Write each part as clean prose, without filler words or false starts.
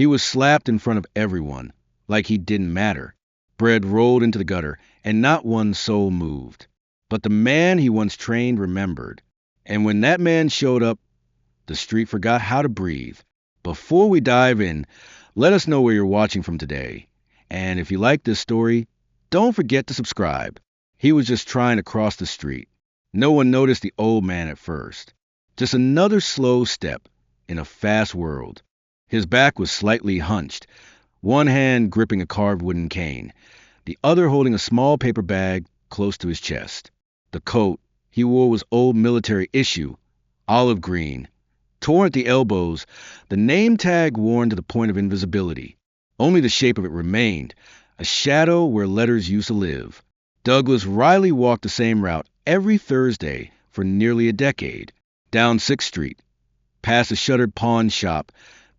He was slapped in front of everyone, like he didn't matter. Bread rolled into the gutter, and not one soul moved. But the man he once trained remembered. And when that man showed up, the street forgot how to breathe. Before we dive in, let us know where you're watching from today. And if you like this story, don't forget to subscribe. He was just trying to cross the street. No one noticed the old man at first. Just another slow step in a fast world. His back was slightly hunched, one hand gripping a carved wooden cane, the other holding a small paper bag close to his chest. The coat he wore was old military issue, olive green, torn at the elbows, the name tag worn to the point of invisibility. Only the shape of it remained, a shadow where letters used to live. Douglas Riley walked the same route every Thursday for nearly a decade, down 6th Street, past a shuttered pawn shop,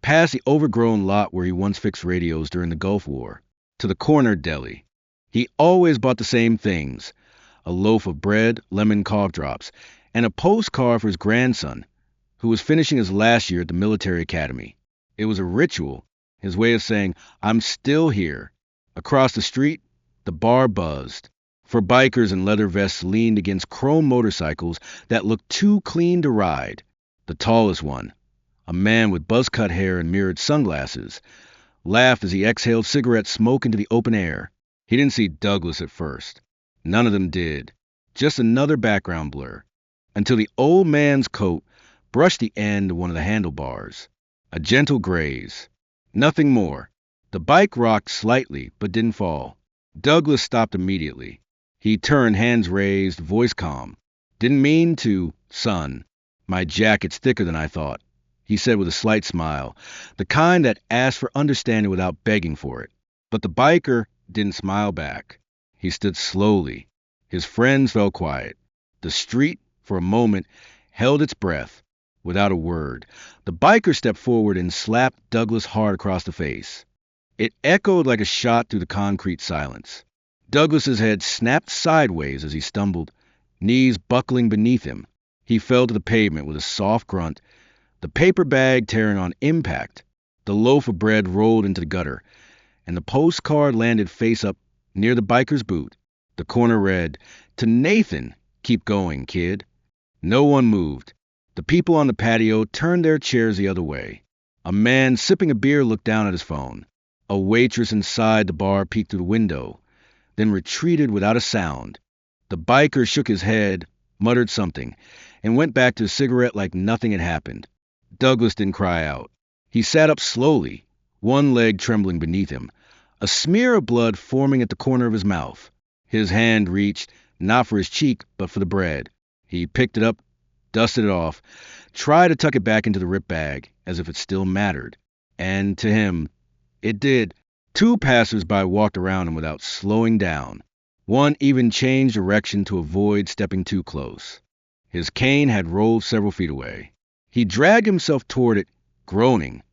past the overgrown lot where he once fixed radios during the Gulf War, to the corner deli. He always bought the same things, a loaf of bread, lemon cough drops, and a postcard for his grandson, who was finishing his last year at the military academy. It was a ritual, his way of saying, "I'm still here." Across the street, the bar buzzed. For bikers in leather vests leaned against chrome motorcycles that looked too clean to ride. The tallest one, a man with buzz-cut hair and mirrored sunglasses, laughed as he exhaled cigarette smoke into the open air. He didn't see Douglas at first. None of them did. Just another background blur. Until the old man's coat brushed the end of one of the handlebars. A gentle graze. Nothing more. The bike rocked slightly, but didn't fall. Douglas stopped immediately. He turned, hands raised, voice calm. "Didn't mean to, son. My jacket's thicker than I thought," he said with a slight smile, the kind that asked for understanding without begging for it. But the biker didn't smile back. He stood slowly. His friends fell quiet. The street, for a moment, held its breath. Without a word, the biker stepped forward and slapped Douglas hard across the face. It echoed like a shot through the concrete silence. Douglas's head snapped sideways as he stumbled, knees buckling beneath him. He fell to the pavement with a soft grunt, the paper bag tearing on impact. The loaf of bread rolled into the gutter, and the postcard landed face up near the biker's boot. The corner read, "To Nathan, keep going, kid." No one moved. The people on the patio turned their chairs the other way. A man sipping a beer looked down at his phone. A waitress inside the bar peeked through the window, then retreated without a sound. The biker shook his head, muttered something, and went back to his cigarette like nothing had happened. Douglas didn't cry out. He sat up slowly, one leg trembling beneath him, a smear of blood forming at the corner of his mouth. His hand reached, not for his cheek, but for the bread. He picked it up, dusted it off, tried to tuck it back into the ripped bag, as if it still mattered. And to him, it did. 2 passers-by walked around him without slowing down. One even changed direction to avoid stepping too close. His cane had rolled several feet away. He dragged himself toward it, groaning,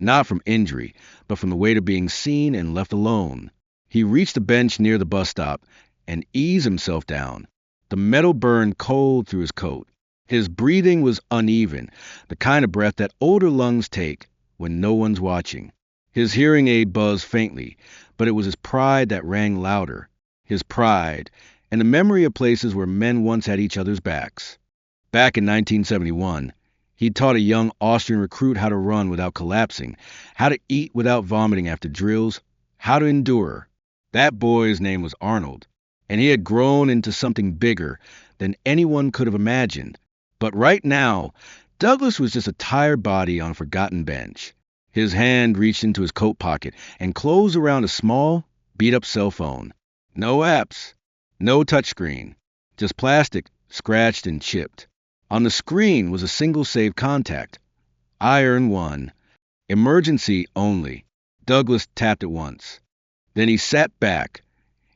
not from injury, but from the weight of being seen and left alone. He reached a bench near the bus stop and eased himself down. The metal burned cold through his coat. His breathing was uneven, the kind of breath that older lungs take when no one's watching. His hearing aid buzzed faintly, but it was his pride that rang louder. His pride, and the memory of places where men once had each other's backs. Back in 1971, he taught a young Austrian recruit how to run without collapsing, how to eat without vomiting after drills, how to endure. That boy's name was Arnold, and he had grown into something bigger than anyone could have imagined. But right now, Douglas was just a tired body on a forgotten bench. His hand reached into his coat pocket and closed around a small, beat-up cell phone. No apps, no touchscreen, just plastic, scratched and chipped. On the screen was a single saved contact. Iron 1. Emergency only. Douglas tapped it once. Then he sat back,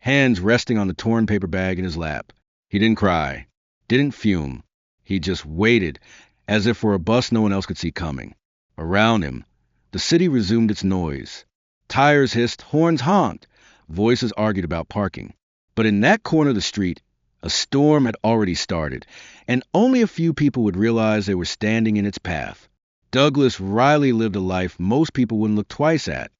hands resting on the torn paper bag in his lap. He didn't cry, didn't fume. He just waited, as if for a bus no one else could see coming. Around him, the city resumed its noise. Tires hissed, horns honked, voices argued about parking. But in that corner of the street, a storm had already started, and only a few people would realize they were standing in its path. Douglas Riley lived a life most people wouldn't look twice at.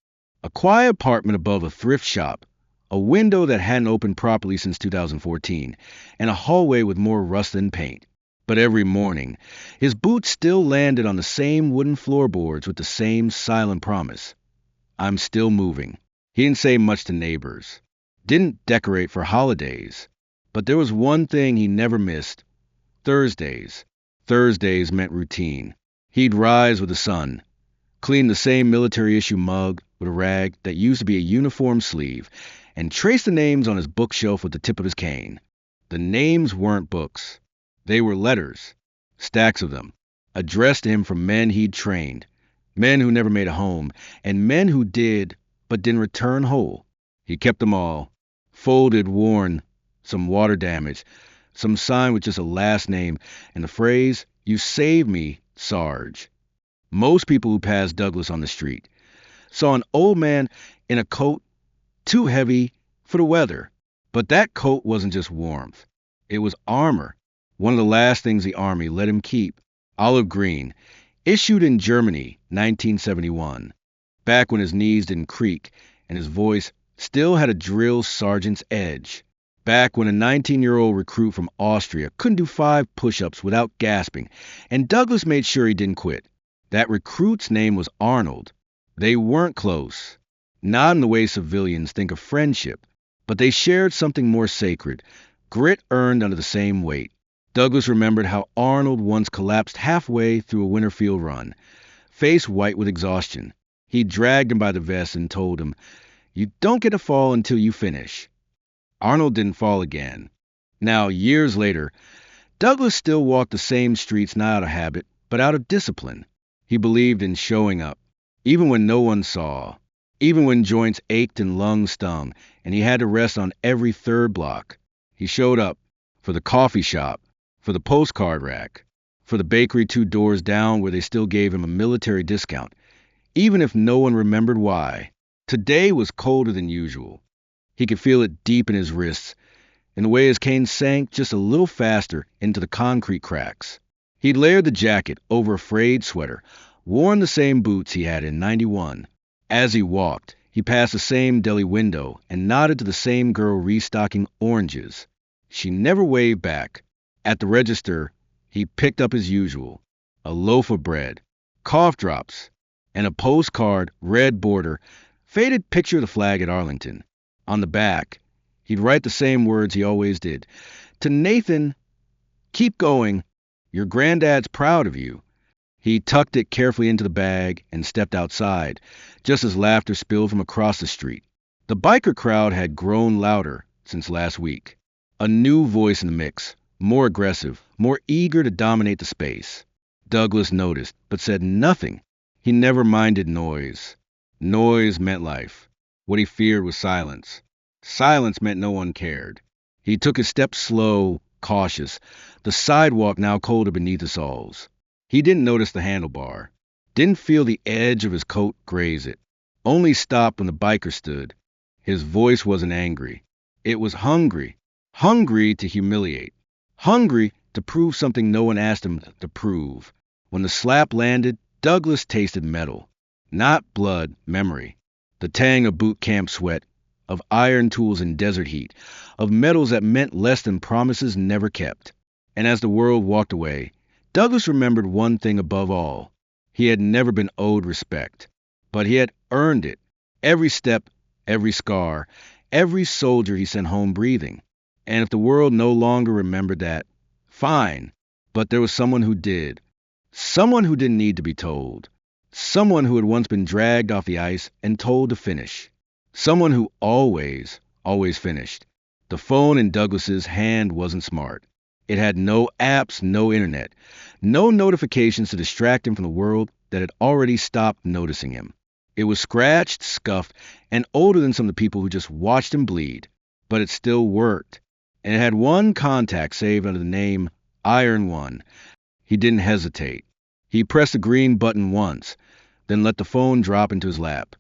A quiet apartment above a thrift shop, a window that hadn't opened properly since 2014, and a hallway with more rust than paint. But every morning, his boots still landed on the same wooden floorboards with the same silent promise. I'm still moving. He didn't say much to neighbors, didn't decorate for holidays. But there was one thing he never missed: Thursdays. Thursdays meant routine. He'd rise with the sun, clean the same military-issue mug with a rag that used to be a uniform sleeve, and trace the names on his bookshelf with the tip of his cane. The names weren't books. They were letters, stacks of them, addressed to him from men he'd trained, men who never made a home, and men who did, but didn't return whole. He kept them all, folded, worn, some water damage, some sign with just a last name, and the phrase, "You saved me, Sarge." Most people who passed Douglas on the street saw an old man in a coat too heavy for the weather. But that coat wasn't just warmth. It was armor. One of the last things the Army let him keep. Olive green, issued in Germany, 1971. Back when his knees didn't creak and his voice still had a drill sergeant's edge. Back when a 19-year-old recruit from Austria couldn't do 5 push-ups without gasping, and Douglas made sure he didn't quit. That recruit's name was Arnold. They weren't close, not in the way civilians think of friendship, but they shared something more sacred, grit earned under the same weight. Douglas remembered how Arnold once collapsed halfway through a Winterfield run, face white with exhaustion. He dragged him by the vest and told him, "You don't get to fall until you finish." Arnold didn't fall again. Now, years later, Douglas still walked the same streets not out of habit, but out of discipline. He believed in showing up, even when no one saw, even when joints ached and lungs stung, and he had to rest on every third block. He showed up for the coffee shop, for the postcard rack, for the bakery 2 doors down where they still gave him a military discount, even if no one remembered why. Today was colder than usual. He could feel it deep in his wrists, in the way his cane sank just a little faster into the concrete cracks. He'd layered the jacket over a frayed sweater, worn the same boots he had in '91. As he walked, he passed the same deli window and nodded to the same girl restocking oranges. She never waved back. At the register, he picked up his usual: a loaf of bread, cough drops, and a postcard, red border, faded picture of the flag at Arlington. On the back, he'd write the same words he always did: "To Nathan, keep going. Your granddad's proud of you." He tucked it carefully into the bag and stepped outside, just as laughter spilled from across the street. The biker crowd had grown louder since last week. A new voice in the mix, more aggressive, more eager to dominate the space. Douglas noticed, but said nothing. He never minded noise. Noise meant life. What he feared was silence. Silence meant no one cared. He took his steps slow, cautious, the sidewalk now colder beneath his soles. He didn't notice the handlebar, didn't feel the edge of his coat graze it, only stopped when the biker stood. His voice wasn't angry. It was hungry. Hungry to humiliate. Hungry to prove something no one asked him to prove. When the slap landed, Douglas tasted metal. Not blood, memory. The tang of boot camp sweat, of iron tools in desert heat, of metals that meant less than promises never kept. And as the world walked away, Douglas remembered one thing above all. He had never been owed respect, but he had earned it. Every step, every scar, every soldier he sent home breathing. And if the world no longer remembered that, fine, but there was someone who did. Someone who didn't need to be told. Someone who had once been dragged off the ice and told to finish. Someone who always finished. The phone in Douglas's hand wasn't smart. It had no apps, no internet, no notifications to distract him from the world that had already stopped noticing him. It was scratched, scuffed, and older than some of the people who just watched him bleed. But it still worked. And it had one contact saved under the name Iron One. He didn't hesitate. He pressed the green button once, then let the phone drop into his lap.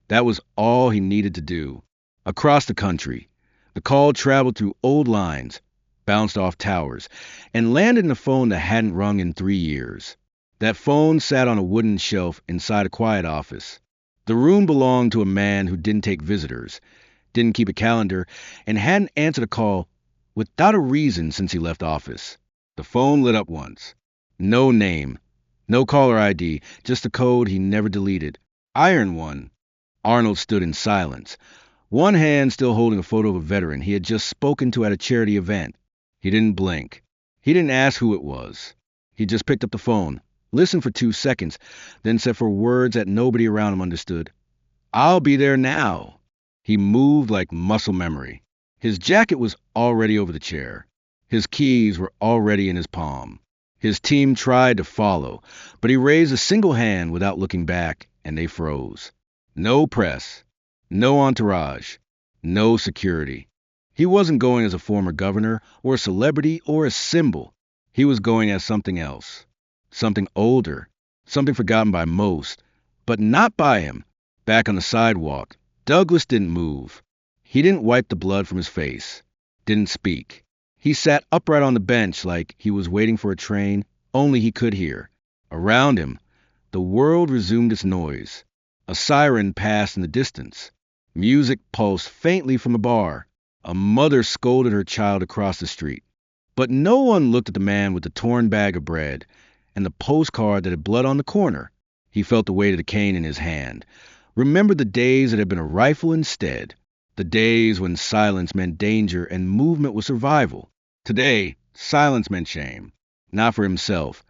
That was all he needed to do. Across the country, the call traveled through old lines, bounced off towers, and landed in a phone that hadn't rung in 3 years. That phone sat on a wooden shelf inside a quiet office. The room belonged to a man who didn't take visitors, didn't keep a calendar, and hadn't answered a call without a reason since he left office. The phone lit up once. No name, no caller ID, just a code he never deleted. Iron one. Arnold stood in silence, one hand still holding a photo of a veteran he had just spoken to at a charity event. He didn't blink. He didn't ask who it was. He just picked up the phone, listened for 2 seconds, then said for words that nobody around him understood, "I'll be there now." He moved like muscle memory. His jacket was already over the chair. His keys were already in his palm. His team tried to follow, but he raised a single hand without looking back, and they froze. No press, no entourage, no security. He wasn't going as a former governor or a celebrity or a symbol. He was going as something else, something older, something forgotten by most, but not by him. Back on the sidewalk, Douglas didn't move. He didn't wipe the blood from his face, didn't speak. He sat upright on the bench like he was waiting for a train, only he could hear. Around him, the world resumed its noise. A siren passed in the distance. Music pulsed faintly from a bar. A mother scolded her child across the street. But no one looked at the man with the torn bag of bread and the postcard that had blood on the corner. He felt the weight of the cane in his hand. Remembered the days that had been a rifle instead. The days when silence meant danger and movement was survival. Today, silence meant shame. Not for himself,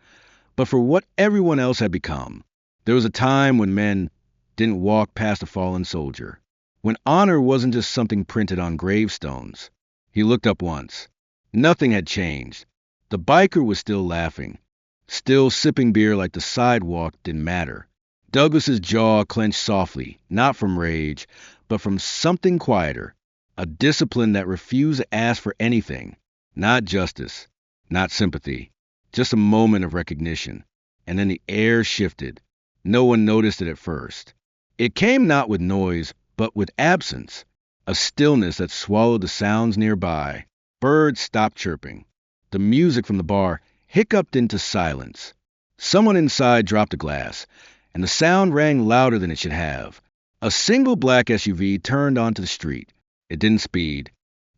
but for what everyone else had become. There was a time when men didn't walk past a fallen soldier. When honor wasn't just something printed on gravestones. He looked up once. Nothing had changed. The biker was still laughing. Still sipping beer like the sidewalk didn't matter. Douglas's jaw clenched softly, not from rage, but from something quieter. A discipline that refused to ask for anything. Not justice, not sympathy, just a moment of recognition. And then the air shifted. No one noticed it at first. It came not with noise, but with absence. A stillness that swallowed the sounds nearby. Birds stopped chirping. The music from the bar hiccuped into silence. Someone inside dropped a glass, and the sound rang louder than it should have. A single black SUV turned onto the street. It didn't speed.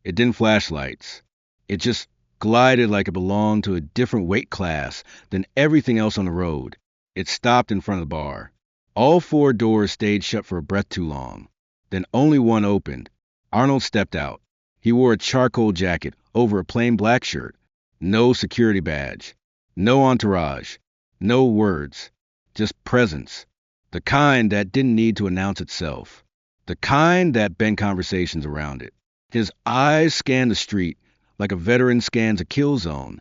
It didn't flash lights. It just glided like it belonged to a different weight class than everything else on the road. It stopped in front of the bar. All 4 doors stayed shut for a breath too long. Then only one opened. Arnold stepped out. He wore a charcoal jacket over a plain black shirt. No security badge. No entourage. No words. Just presence. The kind that didn't need to announce itself. The kind that bent conversations around it. His eyes scanned the street like a veteran scans a kill zone.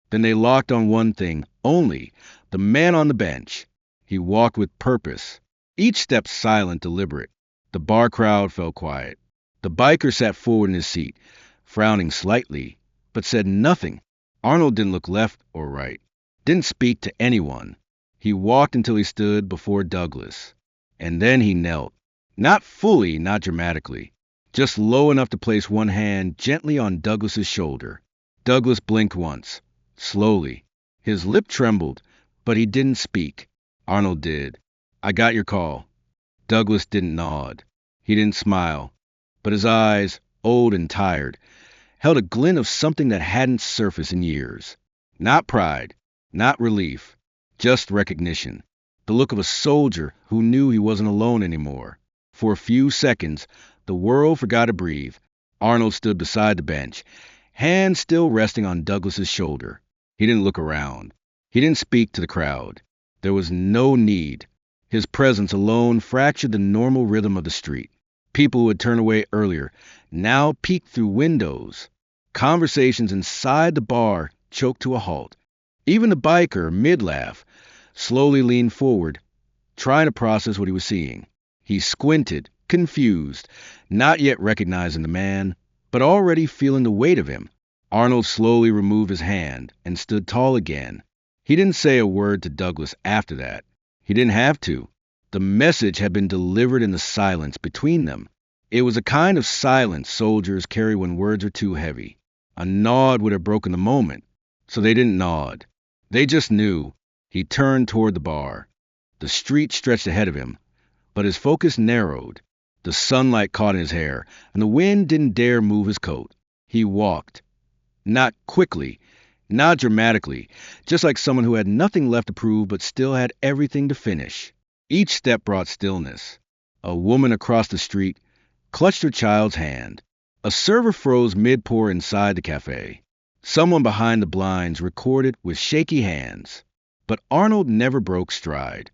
Then they locked on one thing only, the man on the bench. He walked with purpose, each step silent, deliberate. The bar crowd fell quiet. The biker sat forward in his seat, frowning slightly, but said nothing. Arnold didn't look left or right, didn't speak to anyone. He walked until he stood before Douglas. And then he knelt. Not fully, not dramatically. Just low enough to place one hand gently on Douglas's shoulder. Douglas blinked once, slowly. His lip trembled, but he didn't speak. Arnold did. "I got your call." Douglas didn't nod. He didn't smile. But his eyes, old and tired, held a glint of something that hadn't surfaced in years. Not pride, not relief, just recognition. The look of a soldier who knew he wasn't alone anymore. For a few seconds, the world forgot to breathe. Arnold stood beside the bench, hand still resting on Douglas's shoulder. He didn't look around. He didn't speak to the crowd. There was no need. His presence alone fractured the normal rhythm of the street. People who had turned away earlier now peeked through windows. Conversations inside the bar choked to a halt. Even the biker, mid-laugh, slowly leaned forward, trying to process what he was seeing. He squinted, confused, not yet recognizing the man, but already feeling the weight of him. Arnold slowly removed his hand and stood tall again. He didn't say a word to Douglas after that. He didn't have to. The message had been delivered in the silence between them. It was a kind of silence soldiers carry when words are too heavy. A nod would have broken the moment, so they didn't nod. They just knew. He turned toward the bar. The street stretched ahead of him, but his focus narrowed. The sunlight caught in his hair, and the wind didn't dare move his coat. He walked. Not quickly, not dramatically, just like someone who had nothing left to prove but still had everything to finish. Each step brought stillness. A woman across the street clutched her child's hand. A server froze mid-pour inside the cafe. Someone behind the blinds recorded with shaky hands. But Arnold never broke stride.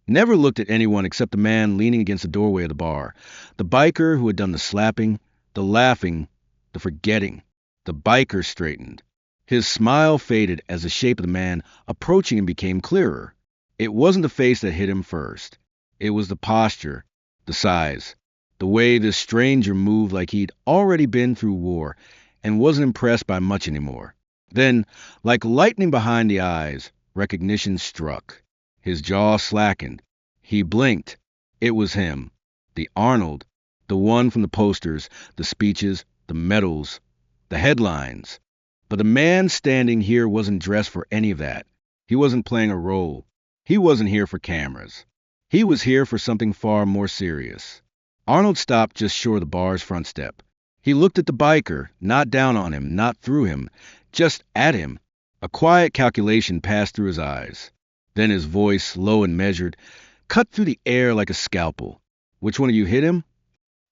Never looked at anyone except the man leaning against the doorway of the bar. The biker who had done the slapping, the laughing, the forgetting. The biker straightened. His smile faded as the shape of the man approaching him became clearer. It wasn't the face that hit him first. It was the posture, the size, the way this stranger moved like he'd already been through war and wasn't impressed by much anymore. Then, like lightning behind the eyes, recognition struck. His jaw slackened. He blinked. It was him. The Arnold. The one from the posters, the speeches, the medals, the headlines. But the man standing here wasn't dressed for any of that. He wasn't playing a role. He wasn't here for cameras. He was here for something far more serious. Arnold stopped just short of the bar's front step. He looked at the biker, not down on him, not through him, just at him. A quiet calculation passed through his eyes. Then his voice, low and measured, cut through the air like a scalpel. "Which one of you hit him?"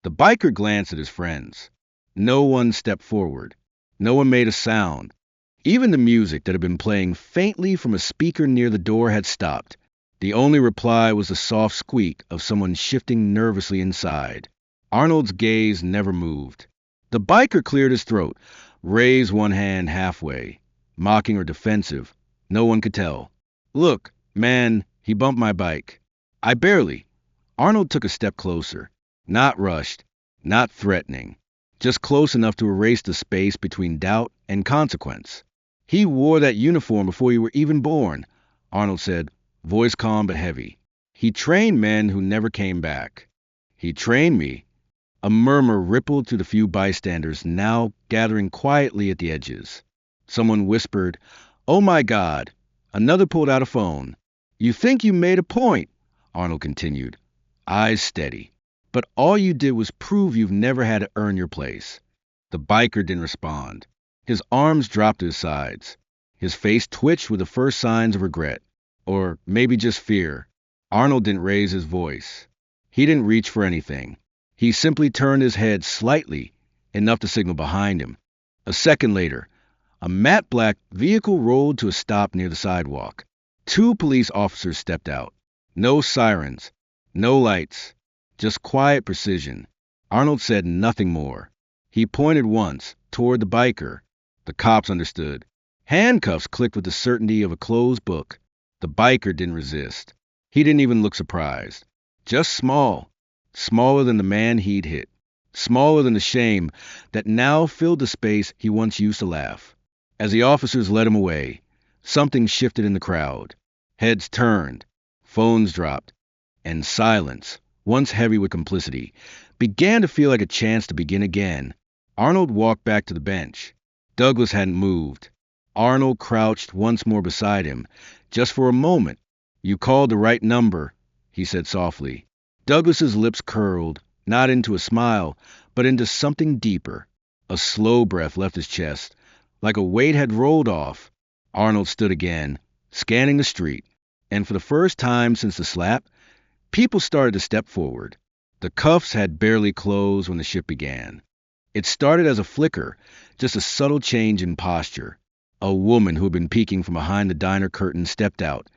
The biker glanced at his friends. No one stepped forward. No one made a sound. Even the music that had been playing faintly from a speaker near the door had stopped. The only reply was the soft squeak of someone shifting nervously inside. Arnold's gaze never moved. The biker cleared his throat, raised one hand halfway, mocking or defensive. No one could tell. "Look, man," he bumped my bike. "I barely." Arnold took a step closer. Not rushed, not threatening, just close enough to erase the space between doubt and consequence. "He wore that uniform before you were even born," Arnold said, voice calm but heavy. "He trained men who never came back." "He trained me." A murmur rippled through the few bystanders, now gathering quietly at the edges. Someone whispered, "Oh my God." Another pulled out a phone. "You think you made a point," Arnold continued, eyes steady. "But all you did was prove you've never had to earn your place." The biker didn't respond. His arms dropped to his sides. His face twitched with the first signs of regret. Or maybe just fear. Arnold didn't raise his voice. He didn't reach for anything. He simply turned his head slightly, enough to signal behind him. A second later, a matte black vehicle rolled to a stop near the sidewalk. 2 police officers stepped out. No sirens, no lights, just quiet precision. Arnold said nothing more. He pointed once, toward the biker. The cops understood. Handcuffs clicked with the certainty of a closed book. The biker didn't resist. He didn't even look surprised. Just small. Smaller than the man he'd hit. Smaller than the shame that now filled the space he once used to laugh. As the officers led him away, something shifted in the crowd. Heads turned, phones dropped, and silence, once heavy with complicity, began to feel like a chance to begin again. Arnold walked back to the bench. Douglas hadn't moved. Arnold crouched once more beside him, just for a moment. "You called the right number," he said softly. Douglas's lips curled, not into a smile, but into something deeper. A slow breath left his chest, like a weight had rolled off. Arnold stood again, scanning the street, and for the first time since the slap, people started to step forward. The cuffs had barely closed when the shift began. It started as a flicker, just a subtle change in posture. A woman who had been peeking from behind the diner curtain stepped out,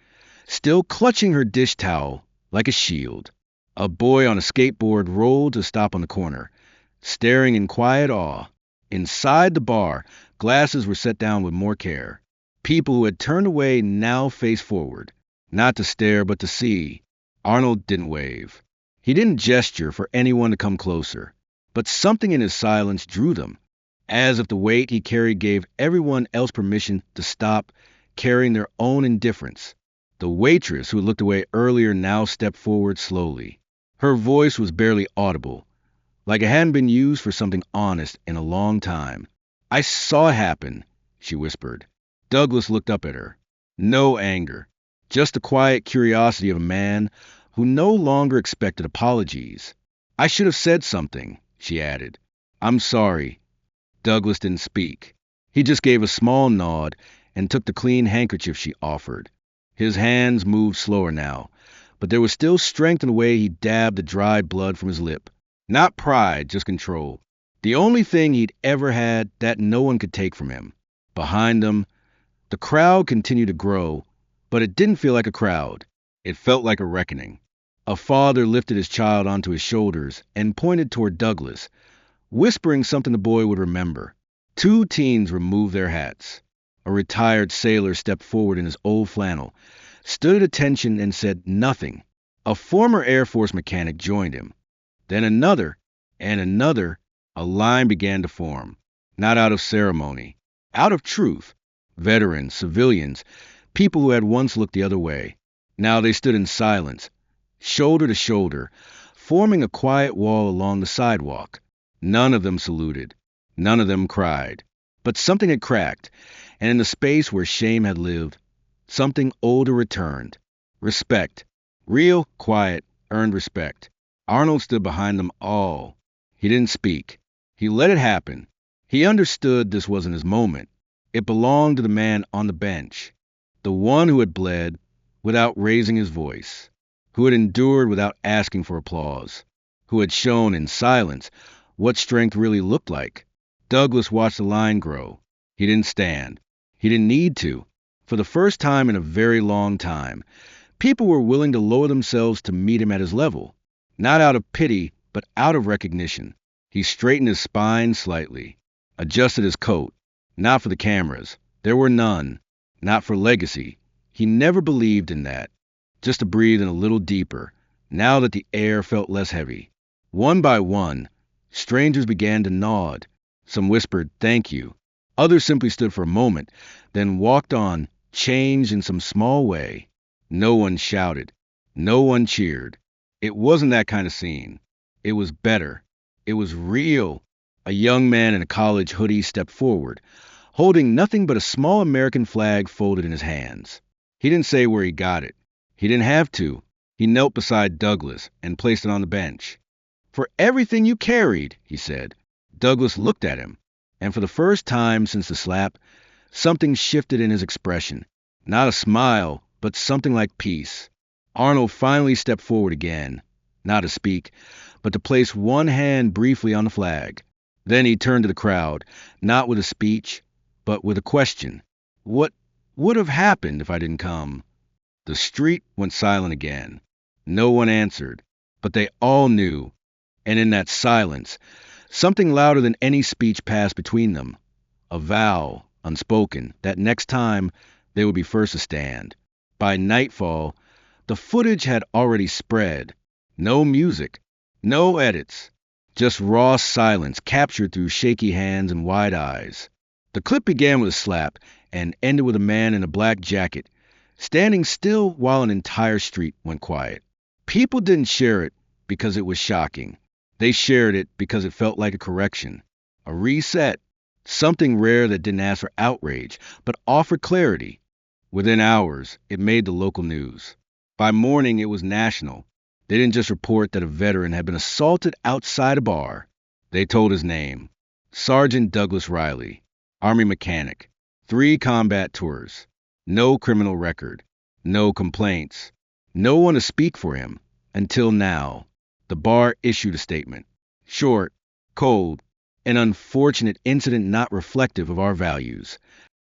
still clutching her dish towel like a shield. A boy on a skateboard rolled to stop on the corner, staring in quiet awe. Inside the bar, glasses were set down with more care. People who had turned away now faced forward, not to stare but to see. Arnold didn't wave. He didn't gesture for anyone to come closer. But something in his silence drew them, as if the weight he carried gave everyone else permission to stop carrying their own indifference. The waitress who looked away earlier now stepped forward slowly. Her voice was barely audible, like it hadn't been used for something honest in a long time. "I saw it happen," she whispered. Douglas looked up at her. No anger, Just the quiet curiosity of a man who no longer expected apologies. I should have said something, she added. I'm sorry. Douglas didn't speak. He just gave a small nod and took the clean handkerchief she offered. His hands moved slower now, but there was still strength in the way he dabbed the dry blood from his lip. Not pride, just control. The only thing he'd ever had that no one could take from him. Behind them, the crowd continued to grow, but it didn't feel like a crowd. It felt like a reckoning. A father lifted his child onto his shoulders and pointed toward Douglas, whispering something the boy would remember. Two teens removed their hats. A retired sailor stepped forward in his old flannel, stood at attention and said nothing. A former Air Force mechanic joined him. Then another, and another. A line began to form, not out of ceremony, out of truth. Veterans, civilians, people who had once looked the other way. Now they stood in silence, shoulder to shoulder, forming a quiet wall along the sidewalk. None of them saluted. None of them cried. But something had cracked, and in the space where shame had lived, something older returned. Respect. Real, quiet, earned respect. Arnold stood behind them all. He didn't speak. He let it happen. He understood this wasn't his moment. It belonged to the man on the bench, the one who had bled without raising his voice, who had endured without asking for applause, who had shown in silence what strength really looked like. Douglas watched the line grow. He didn't stand. He didn't need to. For the first time in a very long time, people were willing to lower themselves to meet him at his level, not out of pity, but out of recognition. He straightened his spine slightly, adjusted his coat, not for the cameras. There were none. Not for legacy. He never believed in that. Just to breathe in a little deeper, now that the air felt less heavy. One by one, strangers began to nod. Some whispered, "Thank you." Others simply stood for a moment, then walked on, changed in some small way. No one shouted. No one cheered. It wasn't that kind of scene. It was better. It was real. A young man in a college hoodie stepped forward, holding nothing but a small American flag folded in his hands. He didn't say where he got it. He didn't have to. He knelt beside Douglas and placed it on the bench. "For everything you carried," he said. Douglas looked at him, and for the first time since the slap, something shifted in his expression. Not a smile, but something like peace. Arnold finally stepped forward again, not to speak, but to place one hand briefly on the flag. Then he turned to the crowd, not with a speech, but with a question. "What would have happened if I didn't come?" The street went silent again. No one answered, but they all knew. And in that silence, something louder than any speech passed between them. A vow, unspoken, that next time they would be first to stand. By nightfall, the footage had already spread. No music, no edits, just raw silence captured through shaky hands and wide eyes. The clip began with a slap and ended with a man in a black jacket, standing still while an entire street went quiet. People didn't share it because it was shocking. They shared it because it felt like a correction, a reset, something rare that didn't ask for outrage, but offered clarity. Within hours, it made the local news. By morning, it was national. They didn't just report that a veteran had been assaulted outside a bar. They told his name. Sergeant Douglas Riley, Army mechanic, 3 combat tours, no criminal record, no complaints, no one to speak for him, until now. The bar issued a statement. Short, cold, an unfortunate incident not reflective of our values.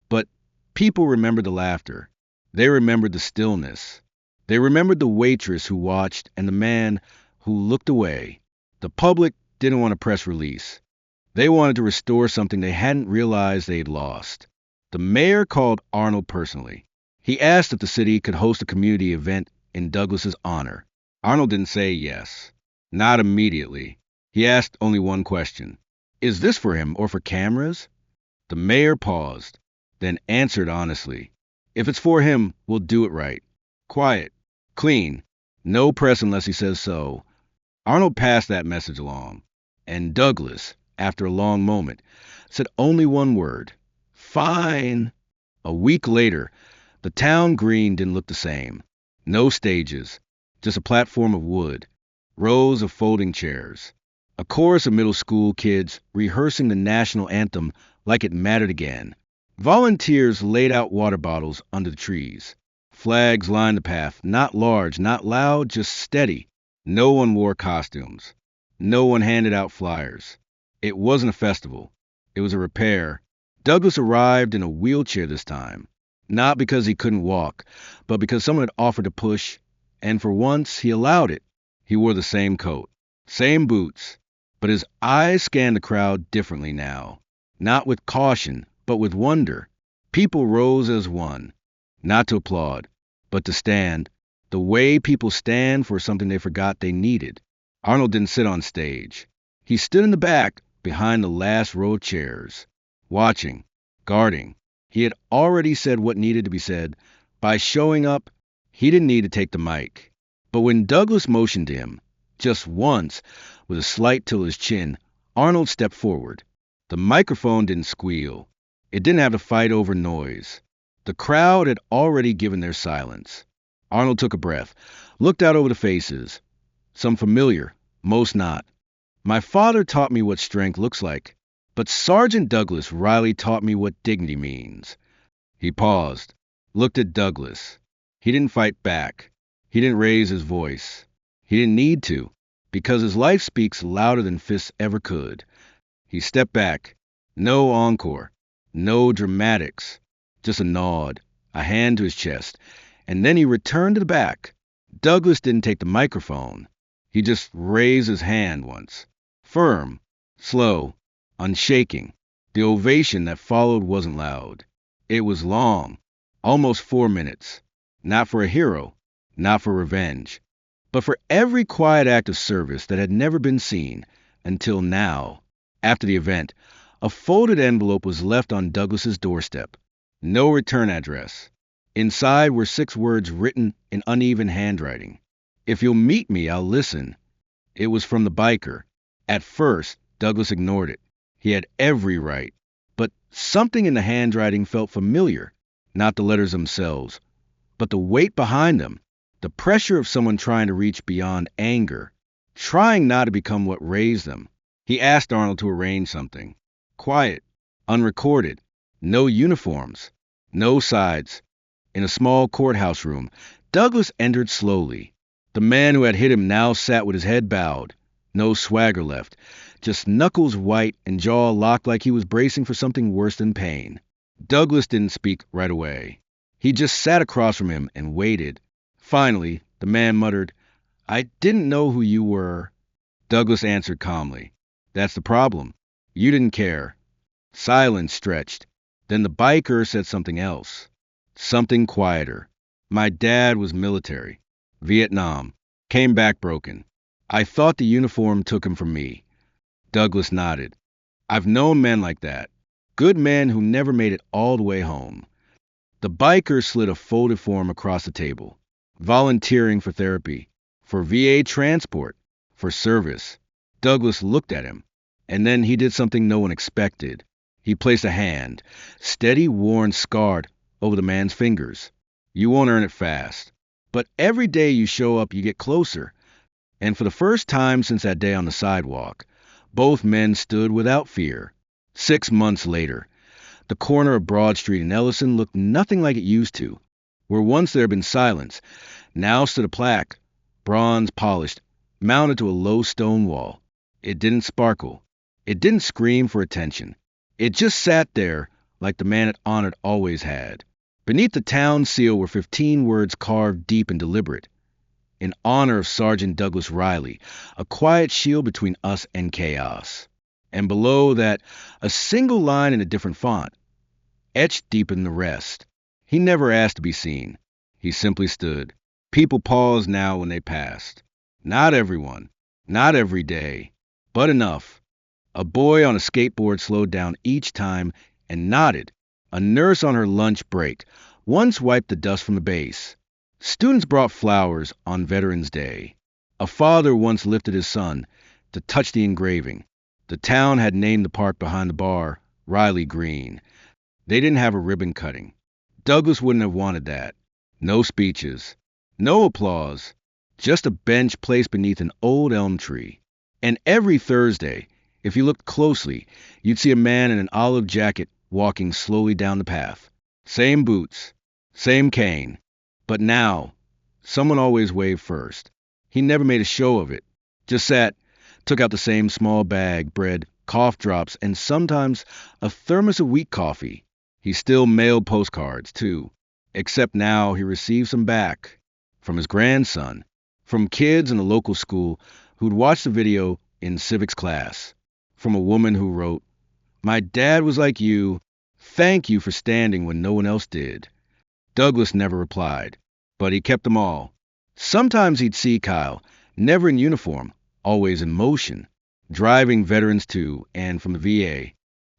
But people remembered the laughter. They remembered the stillness. They remembered the waitress who watched and the man who looked away. The public didn't want a press release. They wanted to restore something they hadn't realized they had lost. The mayor called Arnold personally. He asked if the city could host a community event in Douglas's honor. Arnold didn't say yes. Not immediately. He asked only one question. "Is this for him or for cameras?" The mayor paused, then answered honestly. "If it's for him, we'll do it right. Quiet. Clean. No press unless he says so." Arnold passed that message along. And Douglas, after a long moment, said only one word. "Fine." A week later, The town green didn't look the same. No stages, just a platform of wood, rows of folding chairs, a chorus of middle school kids rehearsing the national anthem like it mattered again. Volunteers laid out water bottles under the trees. Flags lined the path, not large, not loud, just steady. No one wore costumes. No one handed out flyers. It wasn't a festival. It was a repair. Douglas arrived in a wheelchair this time. Not because he couldn't walk, but because someone had offered to push, and for once he allowed it. He wore the same coat, same boots, but his eyes scanned the crowd differently now. Not with caution, but with wonder. People rose as one, not to applaud, but to stand, the way people stand for something they forgot they needed. Arnold didn't sit on stage. He stood in the back, behind the last row of chairs, watching, guarding. He had already said what needed to be said. By showing up, he didn't need to take the mic. But when Douglas motioned to him, just once, with a slight tilt of his chin, Arnold stepped forward. The microphone didn't squeal. It didn't have to fight over noise. The crowd had already given their silence. Arnold took a breath, looked out over the faces. Some familiar, most not. My father taught me what strength looks like, but Sergeant Douglas Riley taught me what dignity means. He paused, looked at Douglas. He didn't fight back. He didn't raise his voice. He didn't need to, because his life speaks louder than fists ever could. He stepped back. No encore. No dramatics. Just a nod, a hand to his chest, and then he returned to the back. Douglas didn't take the microphone. He just raised his hand once. Firm, slow, unshaking. The ovation that followed wasn't loud. It was long, almost 4 minutes. Not for a hero, not for revenge, but for every quiet act of service that had never been seen until now. After the event, a folded envelope was left on Douglas's doorstep. No return address. Inside were 6 words written in uneven handwriting. If you'll meet me, I'll listen. It was from the biker. At first, Douglas ignored it. He had every right. But something in the handwriting felt familiar. Not the letters themselves, but the weight behind them. The pressure of someone trying to reach beyond anger. Trying not to become what raised them. He asked Arnold to arrange something. Quiet. Unrecorded. No uniforms. No sides. In a small courthouse room, Douglas entered slowly. The man who had hit him now sat with his head bowed. No swagger left. Just knuckles white and jaw locked like he was bracing for something worse than pain. Douglas didn't speak right away. He just sat across from him and waited. Finally, the man muttered, "I didn't know who you were." Douglas answered calmly, "That's the problem. You didn't care." Silence stretched. Then the biker said something else. Something quieter. "My dad was military. Vietnam. Came back broken. I thought the uniform took him from me." Douglas nodded. "I've known men like that. Good men who never made it all the way home." The biker slid a folded form across the table. Volunteering for therapy. For VA transport. For service. Douglas looked at him. And then he did something no one expected. He placed a hand, steady, worn, scarred, over the man's fingers. "You won't earn it fast. But every day you show up, you get closer." And for the first time since that day on the sidewalk, both men stood without fear. 6 months later, the corner of Broad Street in Ellison looked nothing like it used to. Where once there had been silence, now stood a plaque, bronze polished, mounted to a low stone wall. It didn't sparkle. It didn't scream for attention. It just sat there like the man it honored always had. Beneath the town seal were 15 words carved deep and deliberate. "In honor of Sergeant Douglas Riley, a quiet shield between us and chaos." And below that, a single line in a different font, etched deep in the rest. He never asked to be seen. He simply stood. People paused now when they passed. Not everyone. Not every day. But enough. A boy on a skateboard slowed down each time and nodded. A nurse on her lunch break once wiped the dust from the base. Students brought flowers on Veterans Day. A father once lifted his son to touch the engraving. The town had named the park behind the bar Riley Green. They didn't have a ribbon cutting. Douglas wouldn't have wanted that. No speeches, no applause, just a bench placed beneath an old elm tree. And every Thursday, if you looked closely, you'd see a man in an olive jacket walking slowly down the path. Same boots, same cane. But now, someone always waved first. He never made a show of it. Just sat, took out the same small bag, bread, cough drops, and sometimes a thermos of weak coffee. He still mailed postcards, too, except now he received some back from his grandson, from kids in a local school who'd watched the video in civics class, from a woman who wrote, "My dad was like you. Thank you for standing when no one else did." Douglas never replied, but he kept them all. Sometimes he'd see Kyle, never in uniform, always in motion, driving veterans to and from the VA,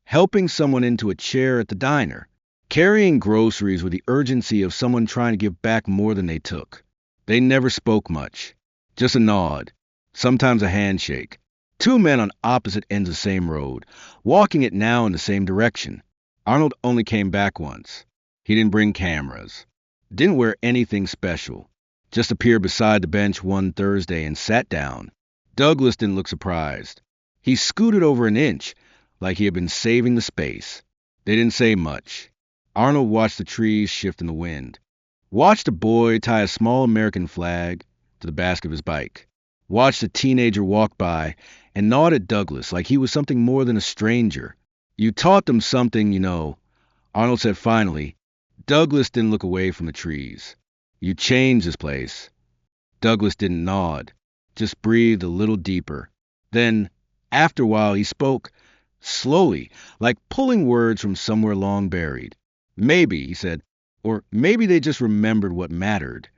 helping someone into a chair at the diner, carrying groceries with the urgency of someone trying to give back more than they took. They never spoke much, just a nod, sometimes a handshake. Two men on opposite ends of the same road, walking it now in the same direction. Arnold only came back once. He didn't bring cameras, didn't wear anything special, just appeared beside the bench one Thursday and sat down. Douglas didn't look surprised. He scooted over an inch, like he had been saving the space. They didn't say much. Arnold watched the trees shift in the wind, watched a boy tie a small American flag to the basket of his bike, watched a teenager walk by and nod at Douglas like he was something more than a stranger. "You taught them something, you know," Arnold said finally. Douglas didn't look away from the trees. "You changed this place." Douglas didn't nod, just breathed a little deeper. Then, after a while, he spoke, slowly, like pulling words from somewhere long buried. "Maybe," he said, "or maybe they just remembered what mattered."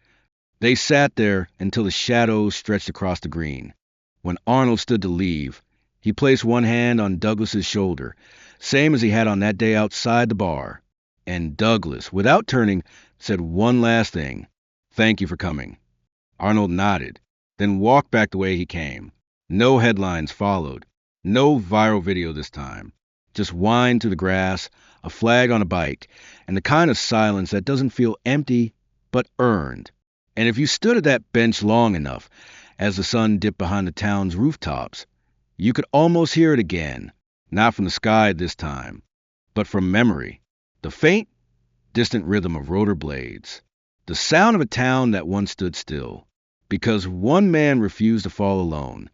They sat there until the shadows stretched across the green. When Arnold stood to leave, he placed one hand on Douglas's shoulder, same as he had on that day outside the bar. And Douglas, without turning, said one last thing. "Thank you for coming." Arnold nodded, then walked back the way he came. No headlines followed. No viral video this time. Just whine through the grass, a flag on a bike, and the kind of silence that doesn't feel empty, but earned. And if you stood at that bench long enough, as the sun dipped behind the town's rooftops, you could almost hear it again, not from the sky this time, but from memory. The faint, distant rhythm of rotor blades. The sound of a town that once stood still, because one man refused to fall alone.